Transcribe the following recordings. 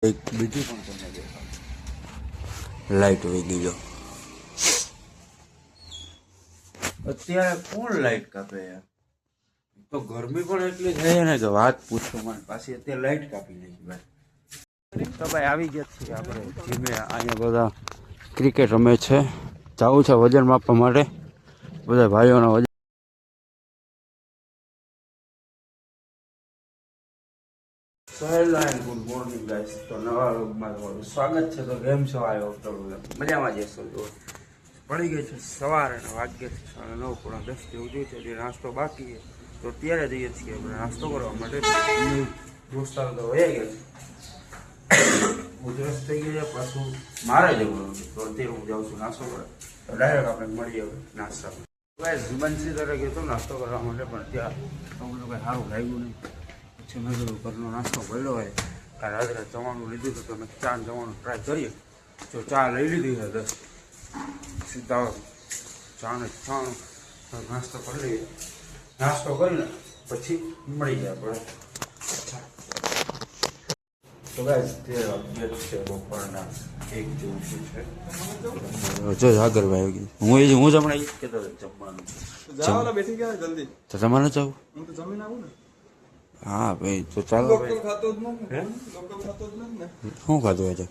એક બીજું પણ તમને દેખાડું. લાઈટ વહી ગયો. અત્યારે કોણ લાઈટ કાપે યાર? તો ગરમી પણ એટલી થાય ને કે વાત પૂછો મને. પાછી અત્યારે લાઈટ કાપી નાખી ભાઈ. તો ભાઈ આવી ગયા છીએ આપણે જીમે. અહીંયા બધા ક્રિકેટ રમે છે. જવું છે વજન માપવા માટે. બધા ભાઈઓના વજન. Good morning guys. તો નવા વ્લોગમાં તમારું સ્વાગત છે. તો કેમ છો? આવ્યો તો મજામાં જશો. જો પડી ગઈ છે સવાર અને વાગ્ય છે 9:10 જેવું થયું છે. જે નાસ્તો બાકી છે તો ત્યારે જઈએ છીએ આપણે નાસ્તો કરવા માટે. દોસ્તારો તો વયા ગયા છે. ઉધરસ થઈ ગઈ છે. પાછું મારે જવાનું છે તો અત્યારે હું જાઉં છું નાસ્તો કરવા. તો ડાયરેક્ટ આપણે મળીએ નાસ્તા. જીવનશ્રી તરીકે તો નાસ્તો કરવા માટે પણ ત્યાં અમને કંઈ સારું લાગ્યું નહીં. પછી મેં કીધું ઘરનો નાસ્તો પડ્યો હોય. કાલે રાત્રે જવાનું લીધું હતું તો અમે ચા જવાનું ટ્રાય કરીએ. જો ચા લઈ લીધી છે 10 સીધા ચા ને છાણું નાસ્તો કરી લઈએ. નાસ્તો કરીને પછી મળી જાય આપણે. તો ગાઈસ તે અપડેટ છે બપોરના 1 જેવું છે. જો આગળભાઈ આવી ગઈ. હું હમણાં એ જ કહેતો હતો જમવાનું. બેસી ગયા જલ્દી તો તમારે જવું? હું તો જમીન આવું ને. હા ભાઈ તો ચાલો. લોકલ ખાતો જ નથી ને. લોકલ ખાતો જ નથી ને. શું ખાધું આજે?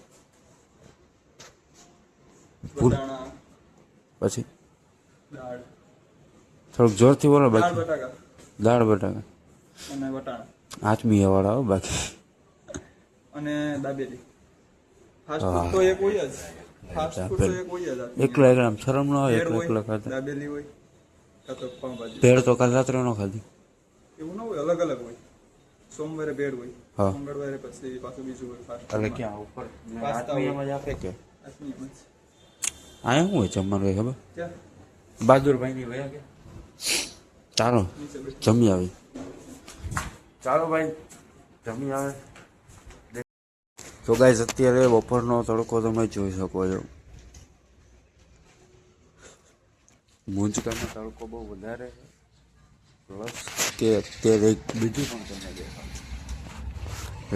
બટાણા પછી દાળ થોડુંક જોરથી બોલો. દાળ બાકી બટાકા દાળ બટાકા અને વટાણા આત્મીય વાળા હો. બાકી અને દાબેલી. ફાસ્ટ ફૂડ તો એક હોય જ. ફાસ્ટ ફૂડ તો એક હોય જ. એકલા એકલા શરમ ન હોય. એકલા એકલા ખાતા. દાબેલી હોય કાં તો પાવભાજી. ભેળ તો કાલ રાત્રે ન ખાધી. એવું ન હોય, અલગ અલગ હોય. સોમવારે ભેળ હોય, હા. મંગળવારે પછી પાછું બીજું હોય. ફાસ્ટ એટલે ક્યાં ઉપર આત્મીયમાં જ આપે કે આત્મીય અહીંયા શું હોય જમવાનું કઈ ખબર? ક્યાં બહાદુરભાઈની વયા કે ચાલો નીચે બેઠ. જમી આવી. ચાલો ભાઈ જમી આવે. તો ગાઈસ અત્યારે બપોરનો તડકો તમે જોઈ શકો છો. મુંજકાનો તડકો બહુ વધારે છે. પ્લસ કે અત્યારે એક બીજું પણ તમને દેખાડું.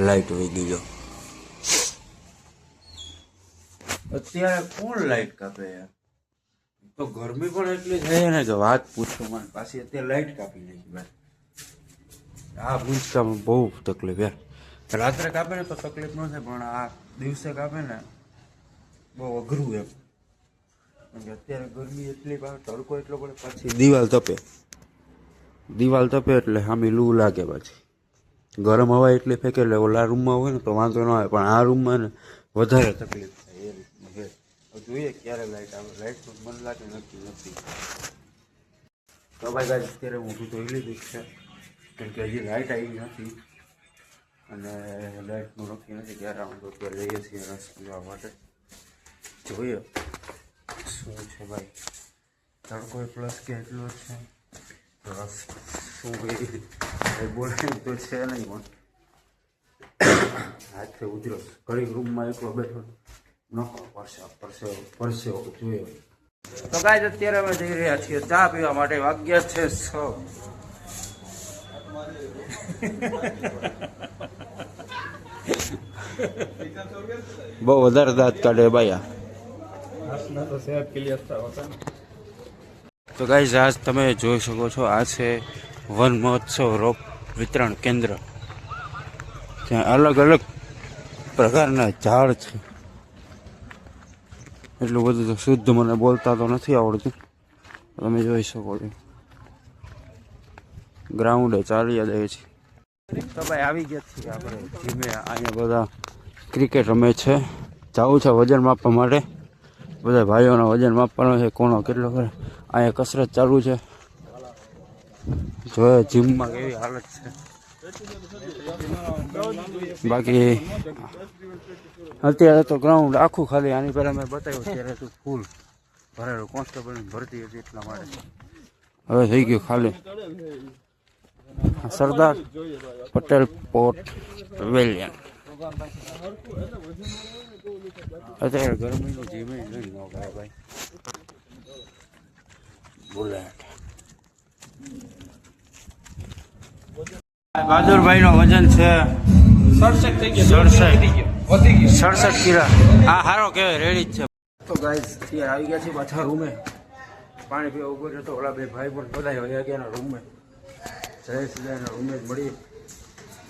લાઈટ વહી ગયો. અત્યારે કોણ લાઈટ કાપે યાર? તો ગરમી પણ એટલી થાય ને કે વાત પૂછો મને. પાછી અત્યારે લાઈટ કાપી નાખી ભાઈ. આ મુંજકામાં બહુ તકલીફ યાર. રાત્રે કાપે ને તો તકલીફ ન થાય પણ આ દિવસે કાપે ને બહુ અઘરું એમ. કારણ કે અત્યારે ગરમી એટલી પડે, તડકો એટલો પડે, પછી દિવાલ તપે એટલે સામે લૂ લાગે. પછી ગરમ હવા એટલી ફેંકે એટલે ઓલા રૂમમાં હોય ને તો વાંધો ન આવે પણ આ રૂમમાં ને વધારે તકલીફ થાય. એ રીતનું છે. જોઈએ ક્યારે લાઈટ આવે. લાઈટનું મન લાગે નક્કી નથી. તો ભાઈ ગાઈસ અત્યારે હું ધોઈ લીધું છે કેમ કે હજી લાઈટ આવી નથી અને લાઈટનું નક્કી નથી ક્યારે આવું. તો અત્યારે જઈએ છીએ રસ પીવા માટે. જોઈએ શું છે ભાઈ. તડકો પ્લસ કે એટલો જ છે. રસ શું કઈ બોલાય તો છે નહીં પણ હાથે ઉધરો ઘડીક રૂમમાં એકલો બેઠો નખો પરસે જોઈએ. તો ગાઈસ અત્યારે અમે જઈ રહ્યા છીએ ચા પીવા માટે. વાગ્યા છે 6. બહુ વધારે દાંત કાઢે ભાઈ. તો ગાઈસ આજ તમે જોઈ શકો છો આ છે વન મહોત્સવ રોપ વિતરણ કેન્દ્ર. ત્યાં અલગ અલગ પ્રકારના ઝાડ છે. એટલું બધું તો શુદ્ધ મને બોલતા તો નથી આવડતું. તમે જોઈ શકો છો ગ્રાઉન્ડે ચાલી જાય છે. તો ભાઈ આવી ગયા છીએ આપણે જીમે. અહીંયા બધા ક્રિકેટ રમે છે. જવું છે વજન માપવા માટે. બધા ભાઈઓના વજન માપવાનો છે કોનો કેટલો કરે. અહીંયા કસરત ચાલુ છે. જોઈએ જીમમાં કેવી હાલત છે. બાકી અત્યારે તો ગ્રાઉન્ડ આખું ખાલી. આની પહેલાં મેં બતાવ્યું ત્યારે તો ફૂલ ભરેલું. કોન્સ્ટેબલની ભરતી હતી એટલા માટે. હવે થઈ ગયું ખાલી. Sardar Patel port pavilion. અત્યારે ગરમીનું જીમે નહીં ન ગાય ભાઈ. બુલેટ બહાદુરભાઈ નો વજન છે 67 થઈ ગયો. 67 કિલા આ હારો કહેવાય રેડી જ છે. તો ગાઈસ અત્યારે આવી ગયા છે પાછા રૂમે. પાણી પીવા ઉભો રહ્યો તો ઓલા બે ભાઈ પણ બધા વયા ગયા રૂમે. જયેશના રૂમે જ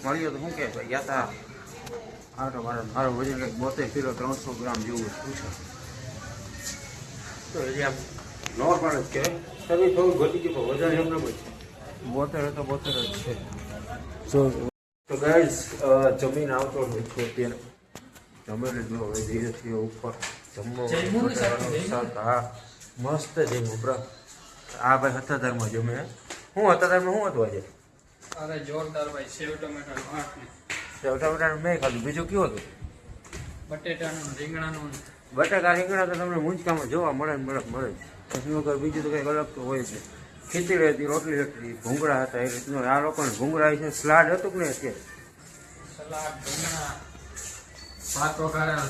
મળ્યો તો શું કે ભાઈ ગયા હતા આટો મારો વજન કંઈક 72 કિલો 300 ગ્રામ જેવું પૂછે. તો એ આમ નોર્મલ જ કહેવાય. શરીર થોડું ઘટી ગયું પણ વજન એમને જ 72 તો 72 જ છે. તો ગાઈસ જમીન આવતો હોય છે અત્યારે જમી લીધું હવે જઈએ છીએ ઉપર જમવા. હા મસ્ત જમ્યું બ્રા. આ ભાઈ હતાધારમાં જમે. હું હતાધારમાં શું હતું આજે? અરે જોરદાર ભાઈ સેવ ટમેટાનું ભાત ને સેવ ટમેટાનું મેં ખાધું. બીજું કયું હતું? બટેટાનું રીંગણાનું. બટાકા રીંગણા તો તમને મૂંચકામાં જોવા મળે ને મળે જ. એની વગર બીજું તો કંઈક અલગ તો હોય છે. ખીચડી હતી, રોટલી હતી, ભૂંગળા હતા. એ રીતનું આ લોકોને ભૂંગળા છે. સલાડ હતું કે નહીં અત્યારે? સલાડ, રીંગણા, ભાત વઘારેલા,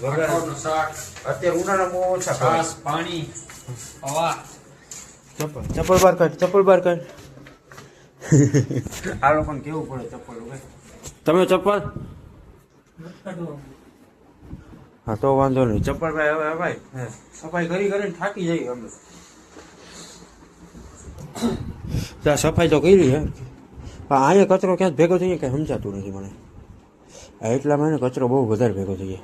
વઘારેલું શાક, અત્યારે ઉનાળા બહુ ઓછા ખાય. છાશ, પાણી, હવા. ચપ્પલ બાર કાઢ, ચપ્પલ બાર કાઢ. આ લોકોને કેવું પડે ચપ્પલ? તમે ચપ્પલ? હા તો વાંધો નહીં. ચપ્પલ ભાઈ હવે ભાઈ સફાઈ કરી કરીને થાકી જઈએ અમે. ત્યાં સફાઈ તો કરી હે પણ અહીંયા કચરો ક્યાંક ભેગો થઈ જાય કંઈ સમજાતું નથી મને. એટલામાં એને કચરો બહુ વધારે ભેગો થઈ જાય.